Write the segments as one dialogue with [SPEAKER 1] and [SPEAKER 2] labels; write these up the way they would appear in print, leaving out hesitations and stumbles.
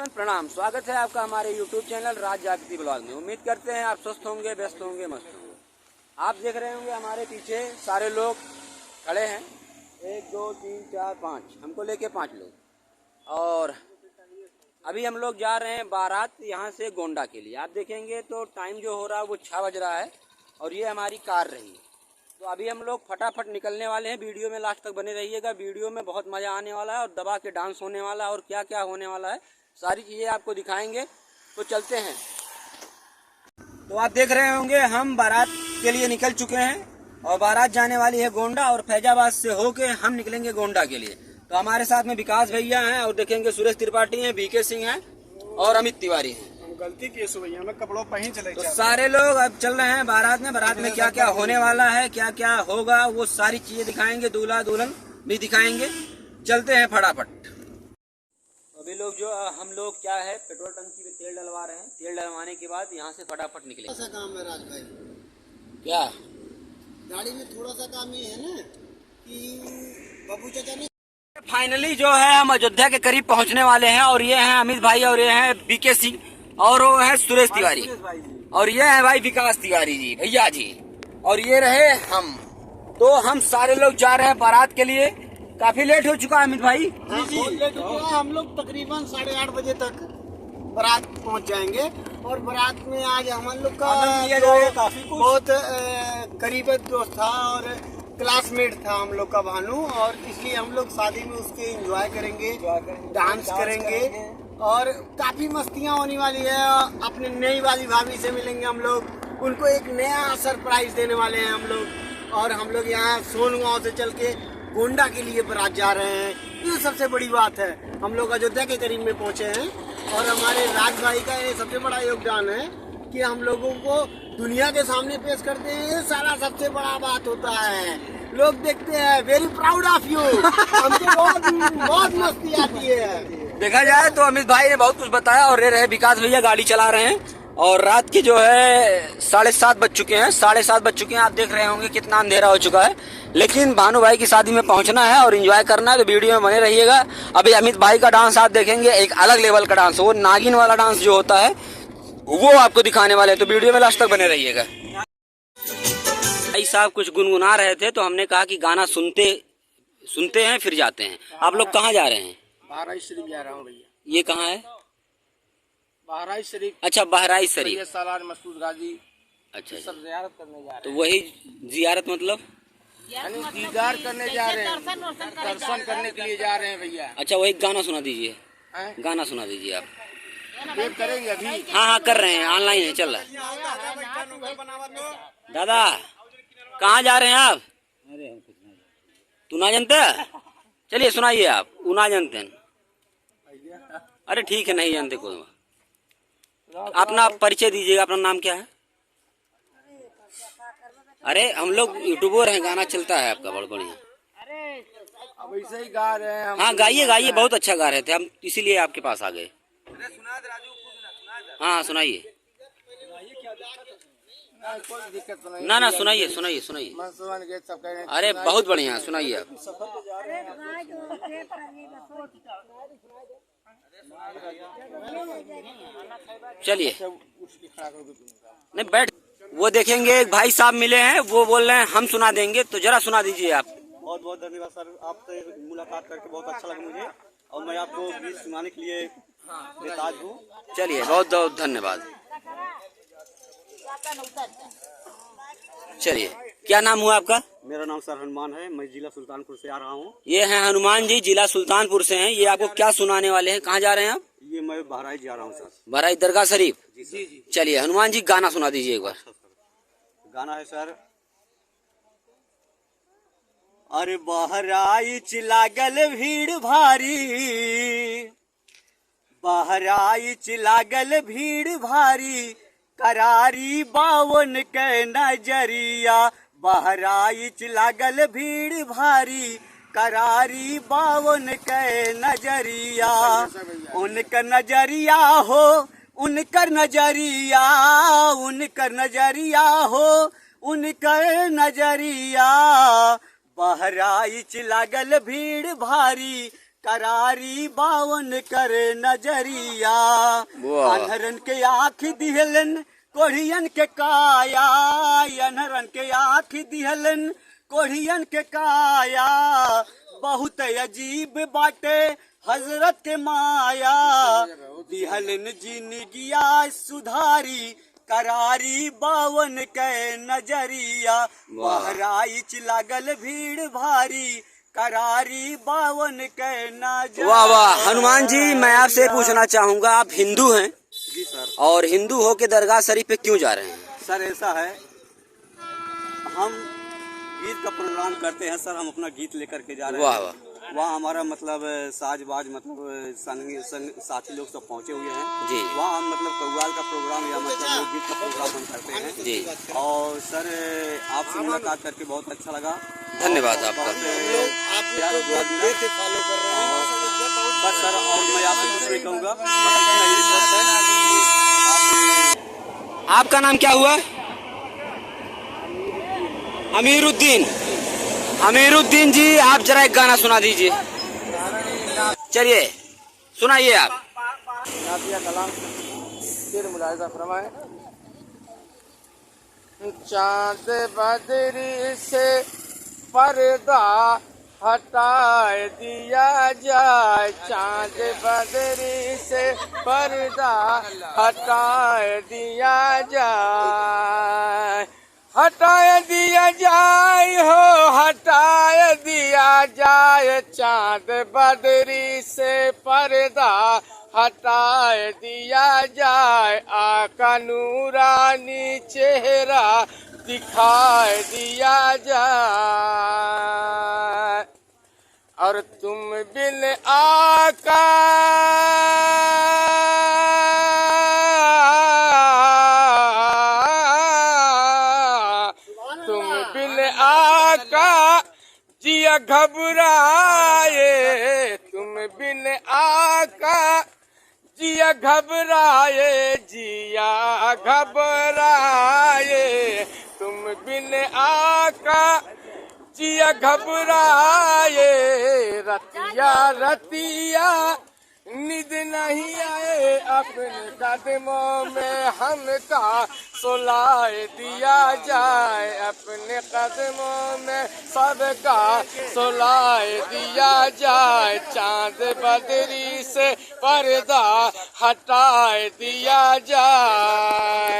[SPEAKER 1] भाईजान प्रणाम। स्वागत है आपका हमारे YouTube चैनल राज जागृति ब्लॉग में। उम्मीद करते हैं आप स्वस्थ होंगे, व्यस्त होंगे, मस्त होंगे। आप देख रहे होंगे हमारे पीछे सारे लोग खड़े हैं, 1 2 3 4 5, हमको लेके 5 लोग। और अभी हम लोग जा रहे हैं बारात यहाँ से गोंडा के लिए। आप देखेंगे तो टाइम जो हो रहा है वो 6 बज रहा है और ये हमारी कार रही है। तो अभी हम लोग फटाफट निकलने वाले हैं। वीडियो में लास्ट तक बने रहिएगा। वीडियो में बहुत मज़ा आने वाला है और दबा के डांस होने वाला है और क्या क्या होने वाला है सारी चीज़ें आपको दिखाएंगे। तो चलते हैं। तो आप देख रहे होंगे हम बारात के लिए निकल चुके हैं और बारात जाने वाली है गोंडा और फैजाबाद से होके हम निकलेंगे गोंडा के लिए। तो हमारे साथ में विकास भैया हैं और देखेंगे सुरेश त्रिपाठी हैं, बीके सिंह हैं और अमित तिवारी हैं।
[SPEAKER 2] गलती की भैया, हमें कपड़ों पर ही चले।
[SPEAKER 1] तो सारे लोग अब चल रहे हैं बारात में। बारात में क्या क्या होने वाला है, क्या क्या होगा, वो सारी चीजें दिखाएंगे। दूल्हा दुल्हन भी दिखाएंगे। चलते हैं फटाफट। अभी लोग जो हम लोग क्या है पेट्रोल टंकी में तेल डलवा रहे हैं। तेल डलवाने के बाद यहाँ से फटाफट निकलेंगे।
[SPEAKER 3] थोड़ा सा काम है राज भाई,
[SPEAKER 1] क्या
[SPEAKER 3] गाड़ी में थोड़ा सा काम ये है ना कि बाबू चाचा ने
[SPEAKER 1] फाइनली जो है हम अयोध्या के करीब पहुँचने वाले हैं। और ये हैं अमित भाई और ये हैं बीके सिंह और वो है सुरेश तिवारी और ये है भाई विकास तिवारी जी, भैया जी। और ये रहे हम। तो हम सारे लोग जा रहे हैं बारात के लिए। काफी लेट हो चुका है अमित भाई।
[SPEAKER 3] बहुत लेट हो गया। हम लोग तकरीबन 8:30 बजे तक बारात पहुंच जाएंगे। और बारात में आज हम लोग का
[SPEAKER 2] काफी
[SPEAKER 3] बहुत करीबी दोस्त था और क्लासमेट था हम लोग का भानु। और इसलिए हम लोग शादी में उसके एंजॉय करेंगे, डांस करेंगे और काफी मस्तियां होने वाली है। अपने नई वाली भाभी से मिलेंगे हम लोग, उनको एक नया सरप्राइज देने वाले हैं हम लोग। और हम लोग यहाँ सोनगांव से चल के गोंडा के लिए बारात जा रहे हैं। ये सबसे बड़ी बात है। हम लोग अयोध्या के करीब में पहुंचे हैं और हमारे राज भाई का ये सबसे बड़ा योगदान है कि हम लोगों को दुनिया के सामने पेश करते हैं। ये सारा सबसे बड़ा बात होता है। लोग देखते हैं। Very proud of you. हमको बहुत मस्ती आती है।
[SPEAKER 1] देखा जाए तो अमित भाई ने बहुत कुछ बताया। और ये रहे विकास भैया गाड़ी चला रहे हैं। और रात के जो है 7:30 बज चुके हैं। 7:30 बज चुके हैं। आप देख रहे होंगे कितना अंधेरा हो चुका है। लेकिन भानु भाई की शादी में पहुंचना है और एंजॉय करना है। तो वीडियो में बने रहिएगा। अभी अमित भाई का डांस आप देखेंगे, एक अलग लेवल का डांस, वो नागिन वाला डांस जो होता है वो आपको दिखाने वाले हैं। तो वीडियो में लास्ट तक बने रहिएगा। भाई साहब कुछ गुनगुना रहे थे तो हमने कहा कि गाना सुनते हैं फिर जाते हैं। आप लोग कहाँ जा रहे हैं?
[SPEAKER 3] बहराइच शरीफ जा रहा हूँ भैया।
[SPEAKER 1] ये कहाँ है?
[SPEAKER 3] बहराइच शरीफ।
[SPEAKER 1] अच्छा, बहराइच शरीफ।
[SPEAKER 3] सालार मसूद गाजी।
[SPEAKER 1] अच्छा,
[SPEAKER 3] सब जियारत करने जा रहे हैं।
[SPEAKER 1] तो वही जियारत मतलब
[SPEAKER 3] दीदार करने जा रहे हैं, दर्शन करने के लिए जा रहे हैं भैया।
[SPEAKER 1] अच्छा, वही गाना सुना दीजिए। गाना सुना दीजिए आप।
[SPEAKER 3] वेट करेंगे अभी।
[SPEAKER 1] हाँ कर रहे हैं, ऑनलाइन है, चल रहा है। दादा कहाँ जा रहे हैं आप? तू ना जानते? चलिए सुनाइए आप। वो ना जानते हैं? अरे ठीक है, नहीं जानते कोई। अपना परिचय दीजिएगा। अपना नाम क्या है? अरे हम लोग यूट्यूबर हैं, गाना चलता है आपका बहुत बढ़िया।
[SPEAKER 3] अब ऐसे ही गा रहे हैं हम।
[SPEAKER 1] हाँ गाइए गाइए, बहुत अच्छा गा रहे थे हम, इसीलिए आपके पास आ गए। हाँ सुनाइए।
[SPEAKER 3] कोई दिक्कत तो नहीं।
[SPEAKER 1] ना सुनाइए सुनाइए सुनाइए।
[SPEAKER 3] मनसूबन के सब कह रहे हैं।
[SPEAKER 1] अरे बहुत बढ़िया, सुनाइए आप। चलिए नहीं बैठ। वो देखेंगे एक भाई साहब मिले हैं, वो बोल रहे हैं हम सुना देंगे। तो जरा सुना दीजिए आप।
[SPEAKER 2] बहुत बहुत धन्यवाद सर, आपसे मुलाकात करके बहुत अच्छा लगा मुझे। और मैं आपको गीत सुनाने के लिए बेताज हूँ।
[SPEAKER 1] चलिए बहुत बहुत धन्यवाद। चलिए, क्या नाम हुआ आपका?
[SPEAKER 2] मेरा नाम सर हनुमान है, मैं जिला सुल्तानपुर से आ रहा हूँ।
[SPEAKER 1] ये हैं हनुमान जी, जिला सुल्तानपुर से हैं। ये आपको क्या सुनाने वाले हैं? कहाँ जा रहे हैं आप?
[SPEAKER 2] ये मैं बहराइच जा रहा हूँ सर।
[SPEAKER 1] बहराइच दरगाह शरीफ।
[SPEAKER 2] जी।
[SPEAKER 1] चलिए हनुमान जी गाना सुना दीजिए एक बार।
[SPEAKER 2] गाना है सर। अरे बहराइच लागल भीड़ भारी, बहराइच लागल भीड़ भारी, करारी बावन के नजरिया। बहराइच लागल भीड़ भारी, करारी बावन के नजरिया। उनका नजरिया हो, उनकर नजरिया, उनकर नजरिया हो, उनकर नजरिया। बहराइच लागल भीड़ भारी, करारी बावन करे नजरिया,
[SPEAKER 1] वाह।
[SPEAKER 2] अनहरन के आँख दिहलन कोढ़ियन के काया, अनहरन के आँख दिहलन कोढ़ियन के काया, बहुत अजीब बाटे हजरत के माया, दिहलन जिंदगिया सुधारी करारी बावन के नजरिया, बहराइच लागल भीड़ भारी करारी बावन के नजरिया।
[SPEAKER 1] वाह वाह। हनुमान जी, मैं आपसे पूछना चाहूँगा, आप हिंदू हैं
[SPEAKER 2] जी सर।
[SPEAKER 1] और हिंदू हो के दरगाह शरीफ पे क्यों जा रहे हैं?
[SPEAKER 2] सर ऐसा है, हम गीत का प्रोग्राम करते हैं सर, हम अपना गीत लेकर के जा रहे हैं।
[SPEAKER 1] वाह वाह।
[SPEAKER 2] वहाँ हमारा मतलब साजबाज मतलब साथी लोग सब पहुँचे हुए हैं
[SPEAKER 1] जी।
[SPEAKER 2] वहाँ हम मतलब कव्वाल का प्रोग्राम या मतलब लोकगीत का प्रोग्राम हम करते हैं
[SPEAKER 1] जी।
[SPEAKER 2] और सर आपसे मुलाकात करके बहुत अच्छा लगा।
[SPEAKER 1] धन्यवाद आपका।
[SPEAKER 3] फॉलो कर रहे हैं
[SPEAKER 2] बस सर, और मैं आपसे कुछ नहीं कहूँगा।
[SPEAKER 1] आपका नाम क्या हुआ? अमीरुद्दीन। अमीरुद्दीन जी, आप जरा एक गाना सुना दीजिए। चलिए सुनाइए आप।
[SPEAKER 4] नातिया कलाम फिर मुलाहिजा फरमाए। चांद बदरी से पर्दा हटाए दिया जाए, चांद बदरी से पर्दा हटाए दिया जाए, हटाए दिया जाए हो, हटाए दिया जाए, चांद बदरी से पर्दा हटाए दिया जाए, आका नूरानी चेहरा दिखाए दिया जाए, और तुम बिन आका जिया घबराए, तुम बिन आका जिया घबराए, जिया घबराए, तुम बिन आका जिया घबराए, रतिया रतिया निद नहीं आए, अपने कदमों में हमका सुलाए दिया जाए, अपने कदमों में सबका सुलाए दिया जाए, चांद बदरी से पर्दा हटाए दिया जाए।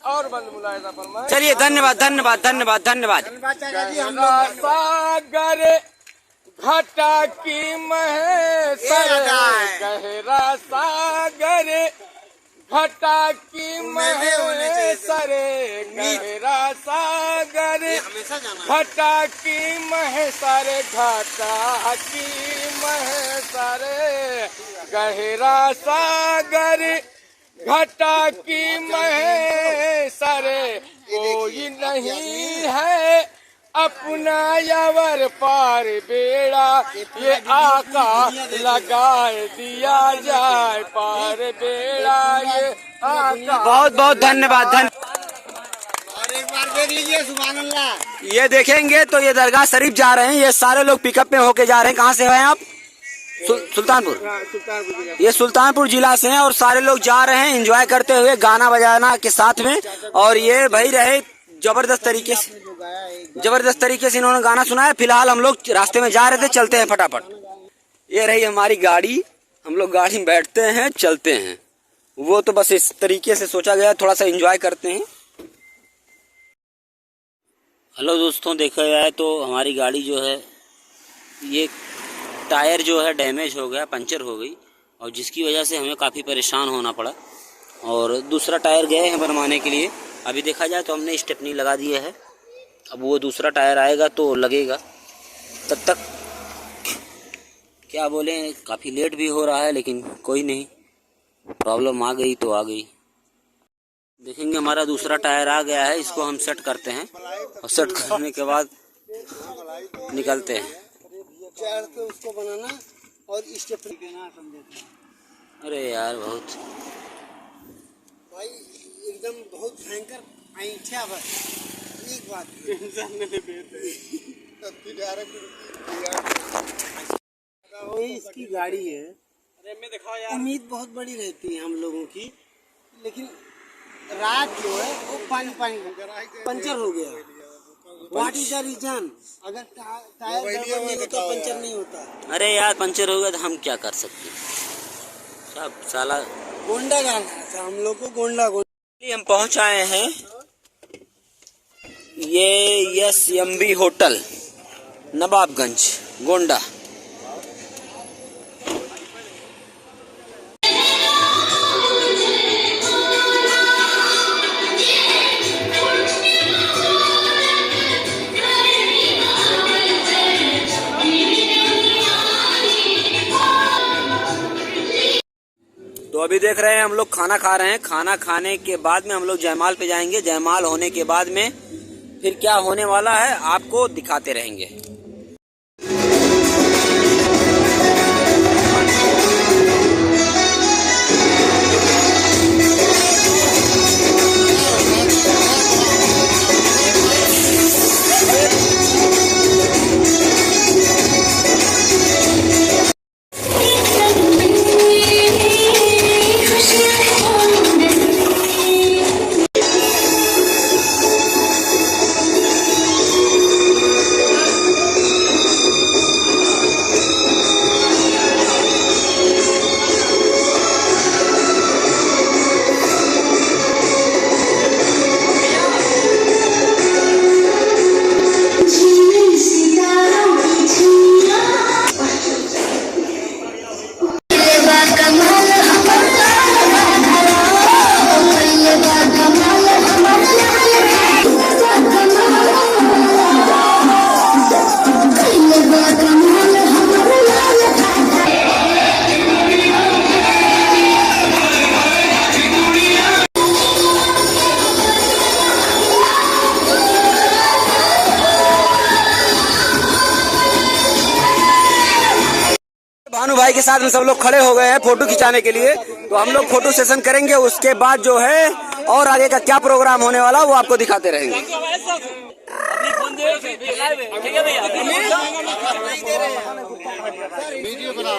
[SPEAKER 4] और बंद मुलाहिजा फरमाए।
[SPEAKER 1] चलिए धन्यवाद धन्यवाद धन्यवाद धन्यवाद।
[SPEAKER 4] सागर घटा की महसर, गहरा सागर घटा की महसर, गहरा सागर घटा की महसर, घटा की महसर, गहरा सागर घटा की महसर, कोई नहीं है अपना यावर पार बेड़ा, ये आका लगाए दिया जाए पार बेड़ा, ये आका।
[SPEAKER 1] बहुत बहुत धन्यवाद
[SPEAKER 3] और एक बार देख लीजिए, सुभान अल्लाह।
[SPEAKER 1] ये देखेंगे तो ये दरगाह शरीफ जा रहे हैं, ये सारे लोग पिकअप में होके जा रहे हैं। कहाँ से हैं आप? सुल्तानपुर। ये सुल्तानपुर जिला से हैं और सारे लोग जा रहे हैं एंजॉय करते हुए गाना बजाना के साथ में। और ये भाई रहे जबरदस्त तरीके से इन्होंने गाना सुनाया। फिलहाल हम लोग रास्ते में जा रहे थे, चलते हैं फटाफट। ये रही हमारी गाड़ी, हम लोग गाड़ी में बैठते हैं चलते हैं। वो तो बस इस तरीके से सोचा गया, थोड़ा सा एंजॉय करते हैं। हेलो दोस्तों, देखा जाए तो हमारी गाड़ी जो है ये टायर जो है डैमेज हो गया, पंचर हो गई, और जिसकी वजह से हमें काफ़ी परेशान होना पड़ा। और दूसरा टायर गए हैं बनवाने के लिए। अभी देखा जाए तो हमने स्टेपनी लगा दिया है, अब वो दूसरा टायर आएगा तो लगेगा। तब तक क्या बोलें, काफ़ी लेट भी हो रहा है, लेकिन कोई नहीं, प्रॉब्लम आ गई तो आ गई। देखेंगे हमारा दूसरा टायर आ गया है, इसको हम सेट करते हैं और सेट करने के बाद निकलते हैं।
[SPEAKER 3] चढ़ के उसको बनाना और स्टेपनी देना, समझे?
[SPEAKER 1] अरे यार बहुत
[SPEAKER 3] भाई एकदम बहुत भयंकर ऐंठा बस एक बात ये इसकी गाड़ी है। उम्मीद बहुत बड़ी रहती है हम लोगों की, लेकिन रात जो है वो पानी पंचर हो गया। What is the reason? अगर टायर गड़बड़ नहीं हो तो पंचर नहीं होता।
[SPEAKER 1] अरे यार पंचर होगा तो हम क्या कर सकते हैं, सब साला।
[SPEAKER 3] गोंडा जाना था हम लोग को, गोंडा।
[SPEAKER 1] हम पहुंच आए हैं ये SMB होटल नवाबगंज गोंडा। तो अभी देख रहे हैं हम लोग खाना खा रहे हैं। खाना खाने के बाद में हम लोग जयमाल पे जाएंगे। जयमाल होने के बाद में फिर क्या होने वाला है आपको दिखाते रहेंगे। भानु भाई के साथ में सब लोग खड़े हो गए हैं फोटो खिंचाने के लिए। तो हम लोग फोटो सेशन करेंगे, उसके बाद जो है और आगे का क्या प्रोग्राम होने वाला वो आपको दिखाते रहेंगे। वीडियो बना